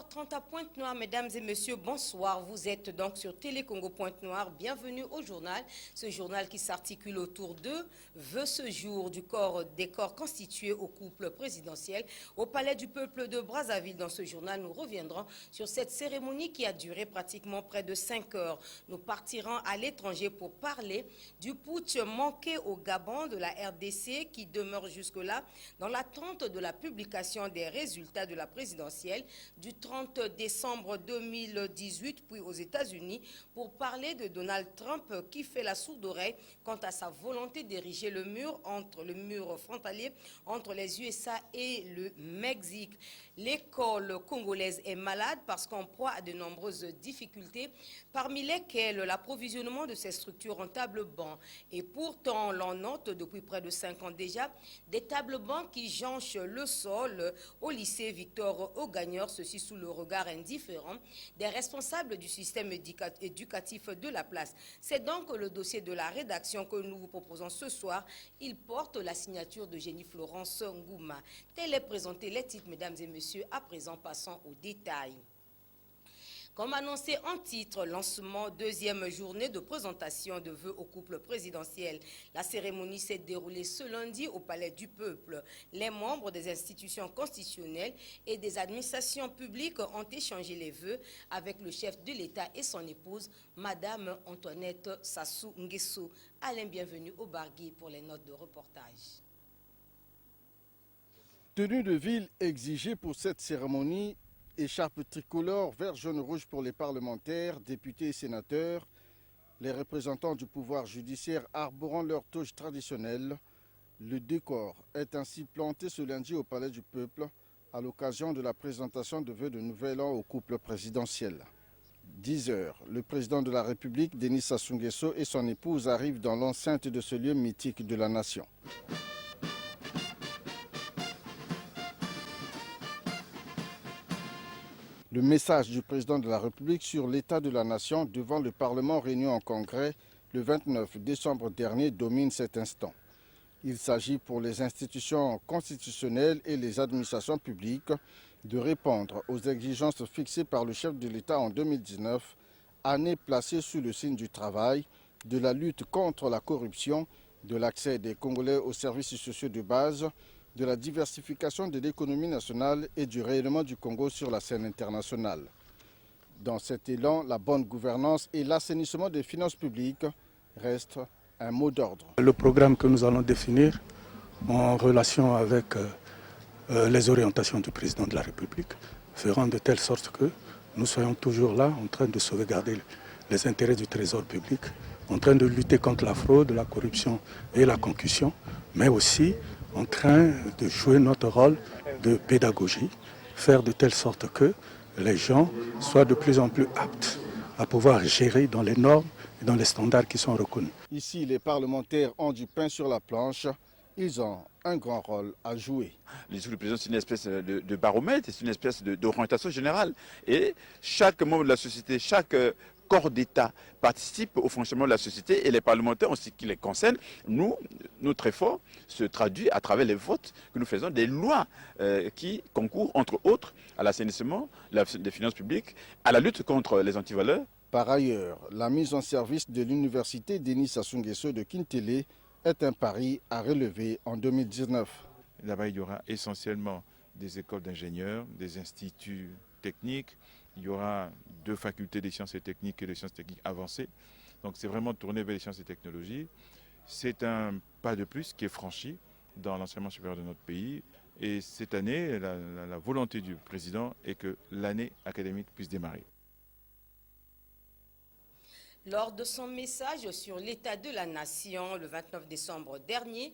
19h30 à Pointe-Noire, mesdames et messieurs, bonsoir. Vous êtes donc sur Télé Congo Pointe-Noire. Bienvenue au journal. Ce journal qui s'articule autour de vœux ce jour des corps constitués au couple présidentiel au Palais du Peuple de Brazzaville. Dans ce journal, nous reviendrons sur cette cérémonie qui a duré pratiquement près de 5 heures. Nous partirons à l'étranger pour parler du putsch manqué au Gabon de la RDC qui demeure jusque-là dans l'attente de la publication des résultats de la présidentielle du 30 décembre 2018, puis aux États-Unis, pour parler de Donald Trump qui fait la sourde oreille quant à sa volonté d'ériger le mur frontalier entre les USA et le Mexique. L'école congolaise est malade parce qu'en proie à de nombreuses difficultés, parmi lesquelles l'approvisionnement de ces structures en table-banc. Et pourtant, l'on note depuis près de 5 ans déjà des tables-bancs qui jonchent le sol au lycée Victor Augagneur, ceci sous le regard indifférent des responsables du système éducatif de la place. C'est donc le dossier de la rédaction que nous vous proposons ce soir. Il porte la signature de Jenny Florence Ngouma. Tel est présenté les titres, mesdames et messieurs. À présent, passons aux détails. Comme annoncé en titre, lancement deuxième journée de présentation de vœux au couple présidentiel. La cérémonie s'est déroulée ce lundi au Palais du Peuple. Les membres des institutions constitutionnelles et des administrations publiques ont échangé les vœux avec le chef de l'État et son épouse, Madame Antoinette Sassou Nguesso. Alain, bienvenue au Bargui pour les notes de reportage. Tenue de ville exigée pour cette cérémonie, écharpe tricolore, vert, jaune, rouge pour les parlementaires, députés et sénateurs, les représentants du pouvoir judiciaire arborant leur toge traditionnelle. Le décor est ainsi planté ce lundi au Palais du Peuple à l'occasion de la présentation de vœux de nouvel an au couple présidentiel. 10 heures, le président de la République, Denis Sassou Nguesso, et son épouse arrivent dans l'enceinte de ce lieu mythique de la nation. Le message du président de la République sur l'état de la nation devant le Parlement réuni en congrès le 29 décembre dernier domine cet instant. Il s'agit pour les institutions constitutionnelles et les administrations publiques de répondre aux exigences fixées par le chef de l'État en 2019, année placée sous le signe du travail, de la lutte contre la corruption, de l'accès des Congolais aux services sociaux de base, de la diversification de l'économie nationale et du rayonnement du Congo sur la scène internationale. Dans cet élan, la bonne gouvernance et l'assainissement des finances publiques restent un mot d'ordre. Le programme que nous allons définir en relation avec les orientations du président de la République feront de telle sorte que nous soyons toujours là en train de sauvegarder les intérêts du trésor public, en train de lutter contre la fraude, la corruption et la concussion, mais aussi en train de jouer notre rôle de pédagogie, faire de telle sorte que les gens soient de plus en plus aptes à pouvoir gérer dans les normes et dans les standards qui sont reconnus. Ici, les parlementaires ont du pain sur la planche. Ils ont un grand rôle à jouer. Le discours du président, c'est une espèce de baromètre, c'est une espèce d'orientation générale. Et chaque membre de la société, chaque corps d'État participe au fonctionnement de la société et les parlementaires, en ce qui les concerne, notre effort se traduit à travers les votes que nous faisons, des lois qui concourent, entre autres, à l'assainissement des finances publiques, à la lutte contre les antivaleurs. Par ailleurs, la mise en service de l'université Denis Sassou Nguesso de Kintélé est un pari à relever en 2019. Là-bas, il y aura essentiellement des écoles d'ingénieurs, des instituts techniques. Il y aura 2 facultés des sciences et techniques et des sciences techniques avancées. Donc c'est vraiment tourné vers les sciences et technologies. C'est un pas de plus qui est franchi dans l'enseignement supérieur de notre pays. Et cette année, la volonté du président est que l'année académique puisse démarrer. Lors de son message sur l'état de la nation le 29 décembre dernier,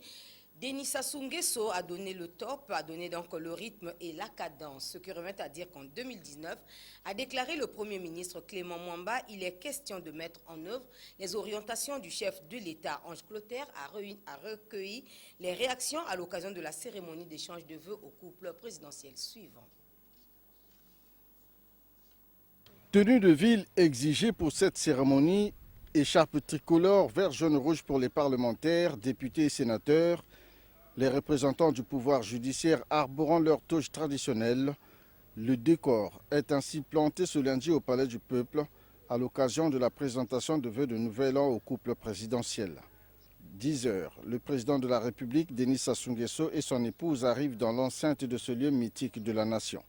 Denis Sassou Nguesso a donné le top, a donné donc le rythme et la cadence. Ce qui remet à dire qu'en 2019, a déclaré le Premier ministre Clément Mwamba, il est question de mettre en œuvre les orientations du chef de l'État. Ange Clotaire a recueilli les réactions à l'occasion de la cérémonie d'échange de vœux au couple présidentiel suivant. Tenue de ville exigée pour cette cérémonie, écharpe tricolore, vert, jaune, rouge pour les parlementaires, députés et sénateurs, les représentants du pouvoir judiciaire arborant leur toge traditionnelle. Le décor est ainsi planté ce lundi au Palais du Peuple à l'occasion de la présentation de vœux de nouvel an au couple présidentiel. 10 heures, le président de la République, Denis Sassou Nguesso, et son épouse arrivent dans l'enceinte de ce lieu mythique de la nation.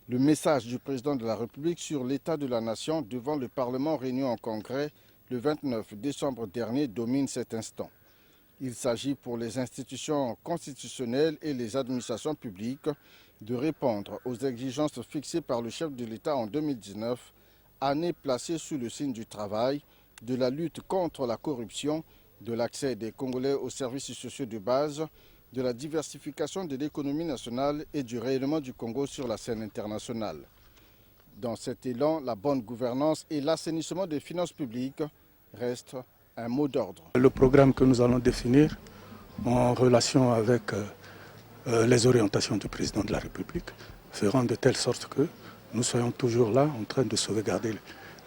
Le message du président de la République sur l'état de la nation devant le Parlement réuni en congrès le 29 décembre dernier domine cet instant. Il s'agit pour les institutions constitutionnelles et les administrations publiques de répondre aux exigences fixées par le chef de l'État en 2019, année placée sous le signe du travail, de la lutte contre la corruption, de l'accès des Congolais aux services sociaux de base, de la diversification de l'économie nationale et du rayonnement du Congo sur la scène internationale. Dans cet élan, la bonne gouvernance et l'assainissement des finances publiques restent un mot d'ordre. Le programme que nous allons définir en relation avec les orientations du président de la République feront de telle sorte que nous soyons toujours là en train de sauvegarder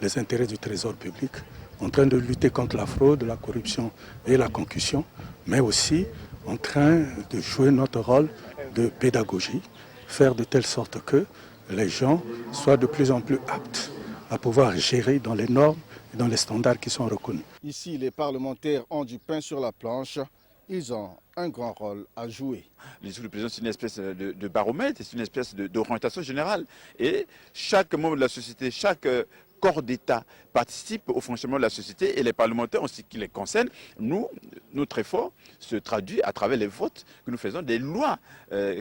les intérêts du trésor public, en train de lutter contre la fraude, la corruption et la concussion, mais aussi en train de jouer notre rôle de pédagogie, faire de telle sorte que les gens soient de plus en plus aptes à pouvoir gérer dans les normes et dans les standards qui sont reconnus. Ici, les parlementaires ont du pain sur la planche. Ils ont un grand rôle à jouer. Le discours du président, c'est une espèce de baromètre, c'est une espèce d'orientation générale. Et chaque membre de la société, chaque corps d'État participe au fonctionnement de la société et les parlementaires, en ce qui les concerne, notre effort se traduit à travers les votes que nous faisons, des lois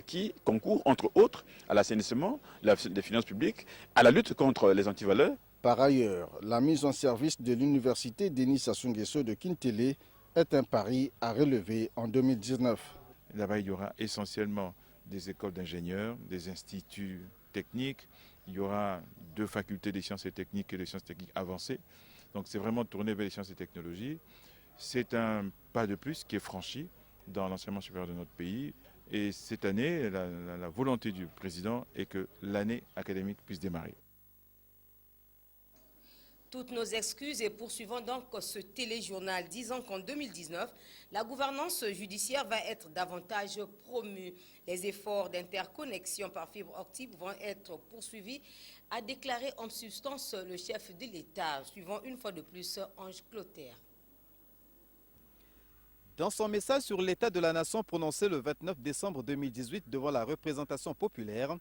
qui concourent, entre autres, à l'assainissement des finances publiques, à la lutte contre les antivaleurs. Par ailleurs, la mise en service de l'université Denis Sassou Nguesso de Kintélé est un pari à relever en 2019. Là-bas, il y aura essentiellement des écoles d'ingénieurs, des instituts techniques. Il y aura 2 facultés des sciences et techniques et des sciences techniques avancées. Donc c'est vraiment tourné vers les sciences et technologies. C'est un pas de plus qui est franchi dans l'enseignement supérieur de notre pays. Et cette année, la volonté du président est que l'année académique puisse démarrer. Toutes nos excuses et poursuivons donc ce téléjournal disant qu'en 2019, la gouvernance judiciaire va être davantage promue. Les efforts d'interconnexion par fibre optique vont être poursuivis, a déclaré en substance le chef de l'État, suivant une fois de plus Ange Clotaire. Dans son message sur l'état de la nation prononcé le 29 décembre 2018 devant la représentation populaire,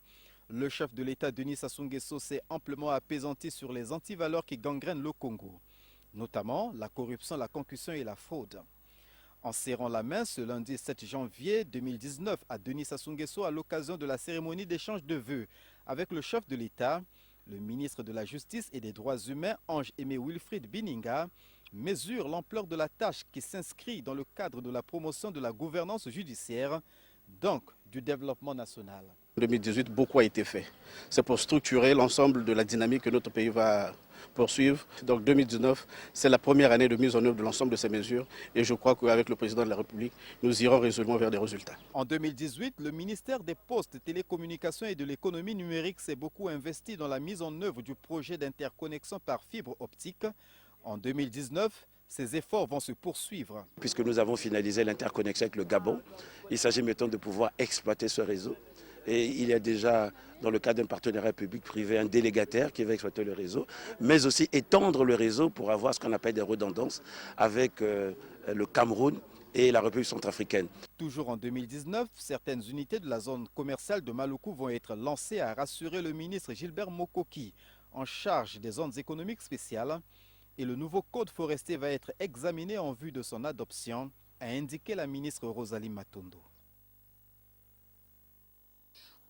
le chef de l'État Denis Sassou Nguesso s'est amplement apaisanti sur les antivaleurs qui gangrènent le Congo, notamment la corruption, la concussion et la fraude. En serrant la main ce lundi 7 janvier 2019 à Denis Sassou Nguesso à l'occasion de la cérémonie d'échange de vœux avec le chef de l'État, le ministre de la Justice et des Droits humains, Ange-Aimé Wilfried Bininga, mesure l'ampleur de la tâche qui s'inscrit dans le cadre de la promotion de la gouvernance judiciaire, donc du développement national. En 2018, beaucoup a été fait. C'est pour structurer l'ensemble de la dynamique que notre pays va poursuivre. Donc 2019, c'est la première année de mise en œuvre de l'ensemble de ces mesures et je crois qu'avec le président de la République, nous irons résolument vers des résultats. En 2018, le ministère des Postes, Télécommunications et de l'économie numérique s'est beaucoup investi dans la mise en œuvre du projet d'interconnexion par fibre optique. En 2019, ces efforts vont se poursuivre. Puisque nous avons finalisé l'interconnexion avec le Gabon, il s'agit maintenant de pouvoir exploiter ce réseau. Et il y a déjà, dans le cadre d'un partenariat public-privé, un délégataire qui va exploiter le réseau, mais aussi étendre le réseau pour avoir ce qu'on appelle des redondances avec le Cameroun et la République centrafricaine. Toujours en 2019, certaines unités de la zone commerciale de Maluku vont être lancées, a rassuré le ministre Gilbert Mokoki, en charge des zones économiques spéciales. Et le nouveau code forestier va être examiné en vue de son adoption, a indiqué la ministre Rosalie Matondo.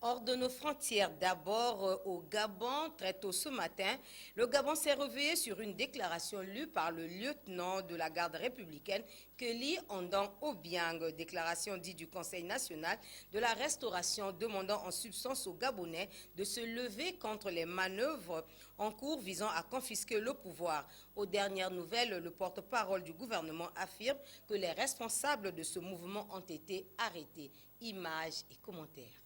Hors de nos frontières, d'abord au Gabon, très tôt ce matin, le Gabon s'est réveillé sur une déclaration lue par le lieutenant de la garde républicaine, Kelly Ondan Obiang, déclaration dite du Conseil national de la restauration demandant en substance aux Gabonais de se lever contre les manœuvres en cours visant à confisquer le pouvoir. Aux dernières nouvelles, le porte-parole du gouvernement affirme que les responsables de ce mouvement ont été arrêtés. Images et commentaires.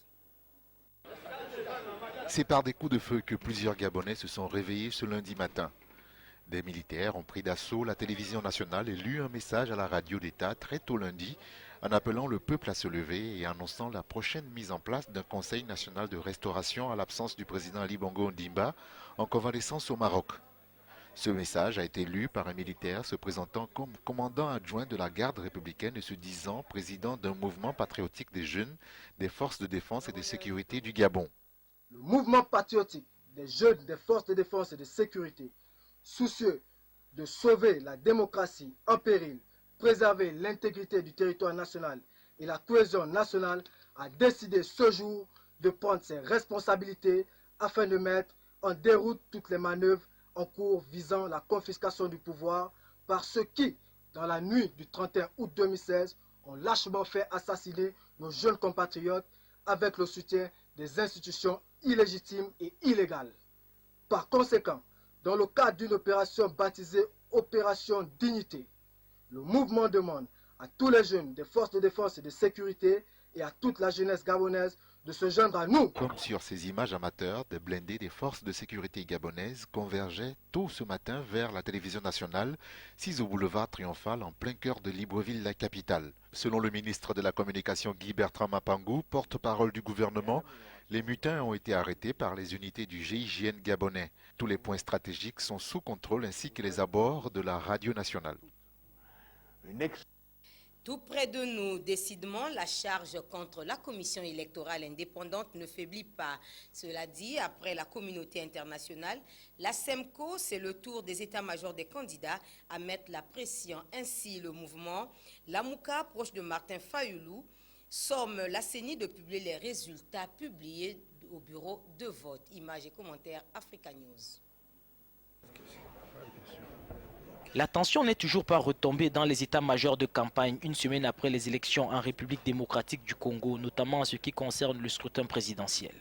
C'est par des coups de feu que plusieurs Gabonais se sont réveillés ce lundi matin. Des militaires ont pris d'assaut la télévision nationale et lu un message à la radio d'État très tôt lundi en appelant le peuple à se lever et annonçant la prochaine mise en place d'un conseil national de restauration à l'absence du président Ali Bongo Ondimba en convalescence au Maroc. Ce message a été lu par un militaire se présentant comme commandant adjoint de la garde républicaine et se disant président d'un mouvement patriotique des jeunes des forces de défense et de sécurité du Gabon. Le mouvement patriotique des jeunes des forces de défense et de sécurité, soucieux de sauver la démocratie en péril, préserver l'intégrité du territoire national et la cohésion nationale, a décidé ce jour de prendre ses responsabilités afin de mettre en déroute toutes les manœuvres en cours visant la confiscation du pouvoir par ceux qui, dans la nuit du 31 août 2016, ont lâchement fait assassiner nos jeunes compatriotes avec le soutien des institutions illégitimes et illégales. Par conséquent, dans le cadre d'une opération baptisée Opération Dignité, le mouvement demande à tous les jeunes des forces de défense et de sécurité et à toute la jeunesse gabonaise de se joindre à nous. Comme sur ces images amateurs, des blindés des forces de sécurité gabonaises convergeaient tôt ce matin vers la télévision nationale, 6 au boulevard Triomphal en plein cœur de Libreville, la capitale. Selon le ministre de la Communication Guy Bertrand Mapangou, porte-parole du gouvernement, les mutins ont été arrêtés par les unités du GIGN gabonais. Tous les points stratégiques sont sous contrôle ainsi que les abords de la radio nationale. Tout près de nous, décidément, la charge contre la commission électorale indépendante ne faiblit pas. Cela dit, après la communauté internationale, la SEMCO, c'est le tour des états-majors des candidats à mettre la pression. Ainsi, le mouvement Lamouka, proche de Martin Fayoulou, somme la CENI de publier les résultats publiés au bureau de vote. Images et commentaires Africa News. La tension n'est toujours pas retombée dans les états-majors de campagne une semaine après les élections en République démocratique du Congo, notamment en ce qui concerne le scrutin présidentiel.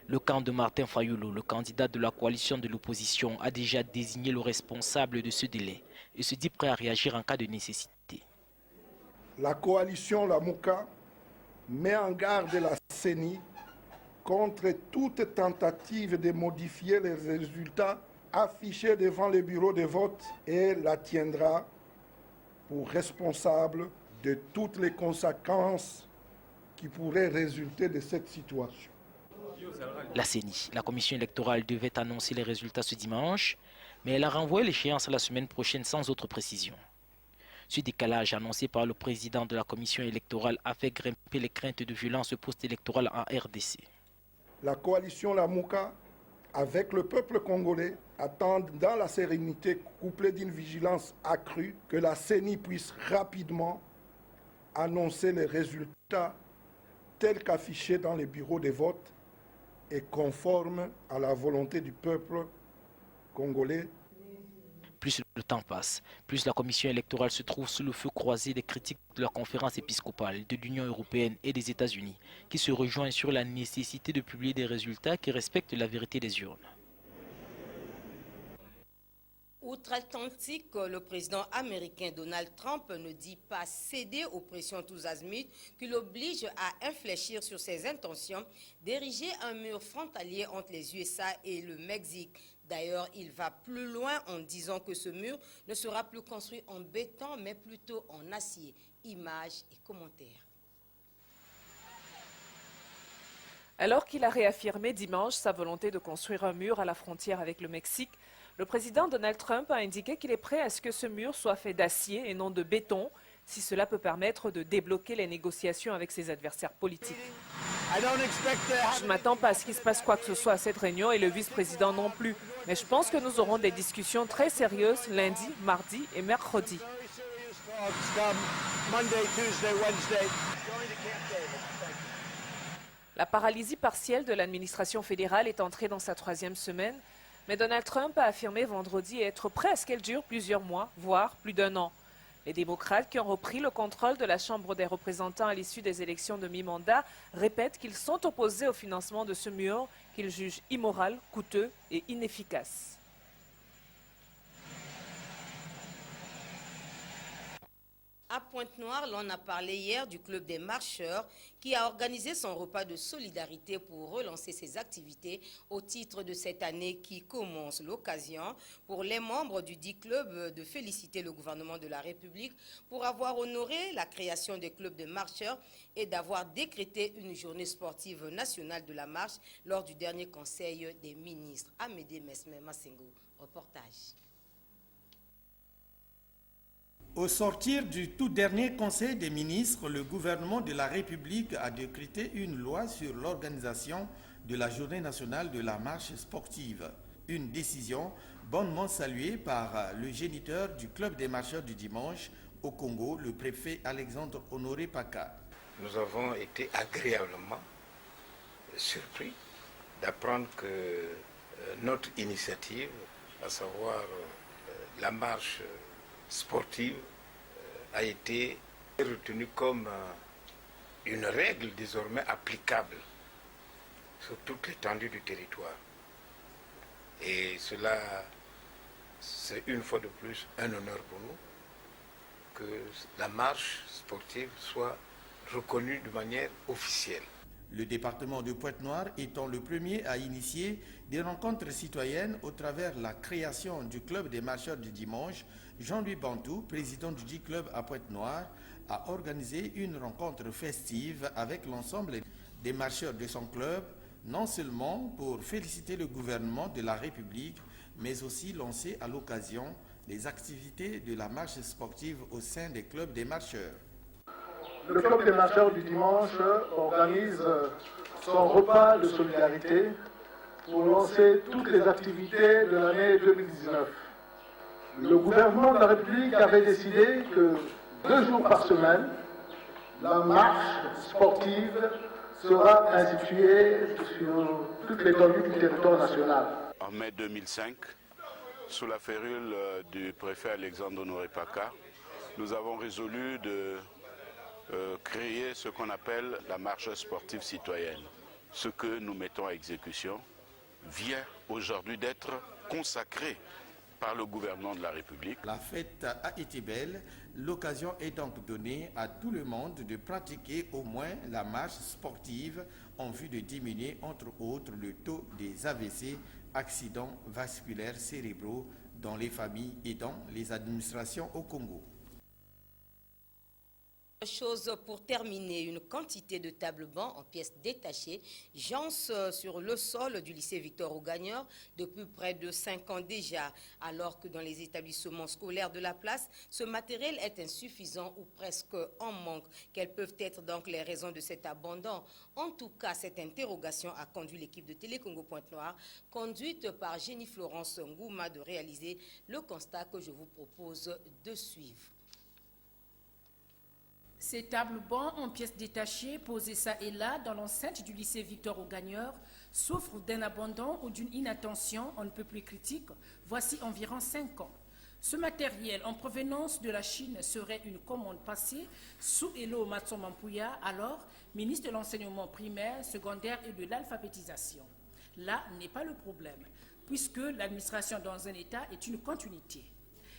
Le camp de Martin Fayoulou, le candidat de la coalition de l'opposition, a déjà désigné le responsable de ce délai et se dit prêt à réagir en cas de nécessité. La coalition Lamouka met en garde la CENI contre toute tentative de modifier les résultats affichée devant les bureaux de vote et la tiendra pour responsable de toutes les conséquences qui pourraient résulter de cette situation. La CENI, la commission électorale, devait annoncer les résultats ce dimanche, mais elle a renvoyé l'échéance la semaine prochaine sans autre précision. Ce décalage annoncé par le président de la commission électorale a fait grimper les craintes de violence post-électorale en RDC. La coalition Lamouka, avec le peuple congolais, attendent dans la sérénité couplée d'une vigilance accrue que la CENI puisse rapidement annoncer les résultats tels qu'affichés dans les bureaux de vote et conformes à la volonté du peuple congolais. Plus le temps passe, plus la commission électorale se trouve sous le feu croisé des critiques de la conférence épiscopale, de l'Union européenne et des États-Unis, qui se rejoignent sur la nécessité de publier des résultats qui respectent la vérité des urnes. Outre-Atlantique, le président américain Donald Trump ne dit pas céder aux pressions tous azimuts qui l'obligent à infléchir sur ses intentions d'ériger un mur frontalier entre les USA et le Mexique. D'ailleurs, il va plus loin en disant que ce mur ne sera plus construit en béton, mais plutôt en acier. Images et commentaires. Alors qu'il a réaffirmé dimanche sa volonté de construire un mur à la frontière avec le Mexique, le président Donald Trump a indiqué qu'il est prêt à ce que ce mur soit fait d'acier et non de béton, si cela peut permettre de débloquer les négociations avec ses adversaires politiques. Je ne m'attends pas à ce qu'il se passe quoi que ce soit à cette réunion et le vice-président non plus. Mais je pense que nous aurons des discussions très sérieuses lundi, mardi et mercredi. La paralysie partielle de l'administration fédérale est entrée dans sa 3e semaine, mais Donald Trump a affirmé vendredi être prêt à ce qu'elle dure plusieurs mois, voire plus d'1 an. Les démocrates qui ont repris le contrôle de la Chambre des représentants à l'issue des élections de mi-mandat répètent qu'ils sont opposés au financement de ce mur qu'ils jugent immoral, coûteux et inefficace. À Pointe-Noire, l'on a parlé hier du Club des marcheurs qui a organisé son repas de solidarité pour relancer ses activités au titre de cette année qui commence. L'occasion pour les membres du dit club de féliciter le gouvernement de la République pour avoir honoré la création des clubs des marcheurs et d'avoir décrété une journée sportive nationale de la marche lors du dernier conseil des ministres. Amédée Mesme Massengo, reportage. Au sortir du tout dernier Conseil des ministres, le gouvernement de la République a décrété une loi sur l'organisation de la Journée nationale de la marche sportive. Une décision bonnement saluée par le géniteur du Club des marcheurs du dimanche au Congo, le préfet Alexandre Honoré Paka. Nous avons été agréablement surpris d'apprendre que notre initiative, à savoir la marche sportive, a été retenue comme une règle désormais applicable sur toute l'étendue du territoire. Et cela, c'est une fois de plus un honneur pour nous que la marche sportive soit reconnue de manière officielle. Le département de Pointe-Noire étant le premier à initier des rencontres citoyennes au travers la création du Club des marcheurs du dimanche, Jean-Louis Bantou, président du dit club à Pointe-Noire, a organisé une rencontre festive avec l'ensemble des marcheurs de son club, non seulement pour féliciter le gouvernement de la République, mais aussi lancer à l'occasion les activités de la marche sportive au sein des clubs des marcheurs. Le Club des marcheurs du dimanche organise son repas de solidarité pour lancer toutes les activités de l'année 2019. Le gouvernement de la République avait décidé que 2 jours par semaine, la marche sportive sera instituée sur toute l'étendue du territoire national. En mai 2005, sous la férule du préfet Alexandre Honoré Paka, nous avons résolu de créer ce qu'on appelle la marche sportive citoyenne. Ce que nous mettons à exécution vient aujourd'hui d'être consacré par le gouvernement de la République. La fête a été belle, l'occasion est donc donnée à tout le monde de pratiquer au moins la marche sportive en vue de diminuer entre autres le taux des AVC, accidents vasculaires cérébraux dans les familles et dans les administrations au Congo. Chose pour terminer, une quantité de tables-bancs en pièces détachées jancent sur le sol du lycée Victor Augagneur depuis près de 5 ans déjà, alors que dans les établissements scolaires de la place, ce matériel est insuffisant ou presque en manque. Quelles peuvent être donc les raisons de cet abandon? En tout cas, cette interrogation a conduit l'équipe de Télé Congo Pointe-Noire, conduite par Jenny Florence Ngouma, de réaliser le constat que je vous propose de suivre. Ces tables-bancs en pièces détachées, posés ça et là dans l'enceinte du lycée Victor Augagneur, souffrent d'un abandon ou d'une inattention on ne peut plus critique, voici environ 5 ans. Ce matériel en provenance de la Chine serait une commande passée sous Elo Matsomampuya, alors ministre de l'enseignement primaire, secondaire et de l'alphabétisation. Là n'est pas le problème, puisque l'administration dans un État est une continuité.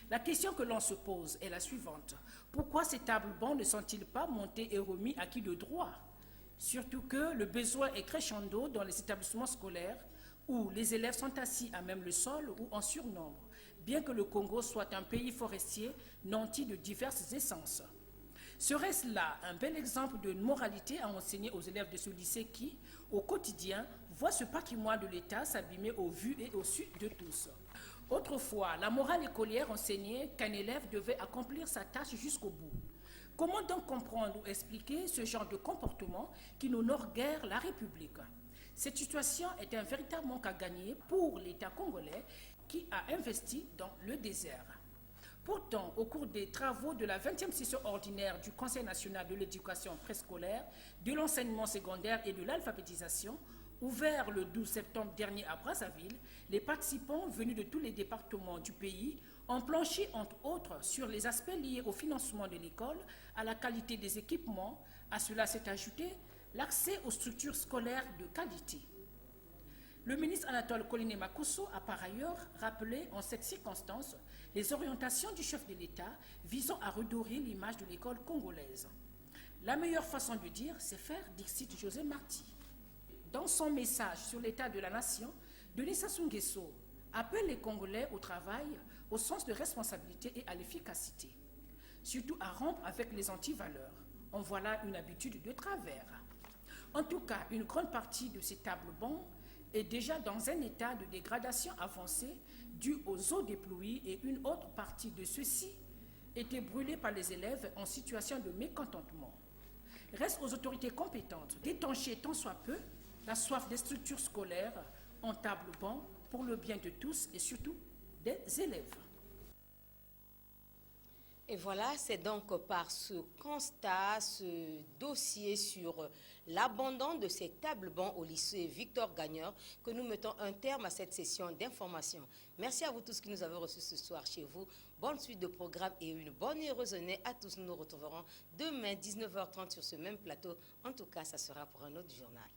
La question que l'on se pose est la suivante. Pourquoi ces tables-bancs ne sont-ils pas montés et remis à qui de droit? Surtout que le besoin est crescendo dans les établissements scolaires où les élèves sont assis à même le sol ou en surnombre, bien que le Congo soit un pays forestier nanti de diverses essences. Serait-ce là un bel exemple de moralité à enseigner aux élèves de ce lycée qui, au quotidien, voient ce patrimoine de l'État s'abîmer au vu et au su de tous? Autrefois, la morale écolière enseignait qu'un élève devait accomplir sa tâche jusqu'au bout. Comment donc comprendre ou expliquer ce genre de comportement qui n'honore guère la République? Cette situation est un véritable manque à gagner pour l'État congolais qui a investi dans le désert. Pourtant, au cours des travaux de la 20e session ordinaire du Conseil national de l'éducation préscolaire, de l'enseignement secondaire et de l'alphabétisation, ouvert le 12 septembre dernier à Brazzaville, les participants venus de tous les départements du pays ont planché entre autres sur les aspects liés au financement de l'école, à la qualité des équipements. À cela s'est ajouté l'accès aux structures scolaires de qualité. Le ministre Anatole Koliné Makosso a par ailleurs rappelé en cette circonstance les orientations du chef de l'État visant à redorer l'image de l'école congolaise. La meilleure façon de dire, c'est faire, dixit José Marti. Dans son message sur l'état de la nation, Denis Sassou Nguesso appelle les Congolais au travail, au sens de responsabilité et à l'efficacité. Surtout à rompre avec les antivaleurs. En voilà une habitude de travers. En tout cas, une grande partie de ces tables bancs est déjà dans un état de dégradation avancée dû aux eaux des pluies et une autre partie de ceux-ci était brûlée par les élèves en situation de mécontentement. Reste aux autorités compétentes d'étancher tant soit peu la soif des structures scolaires en table banc pour le bien de tous et surtout des élèves. Et voilà, c'est donc par ce constat, ce dossier sur l'abandon de ces tables-bancs au lycée Victor Gagneur que nous mettons un terme à cette session d'information. Merci à vous tous qui nous avez reçus ce soir chez vous. Bonne suite de programme et une bonne et heureuse année à tous. Nous nous retrouverons demain 19h30 sur ce même plateau. En tout cas, ça sera pour un autre journal.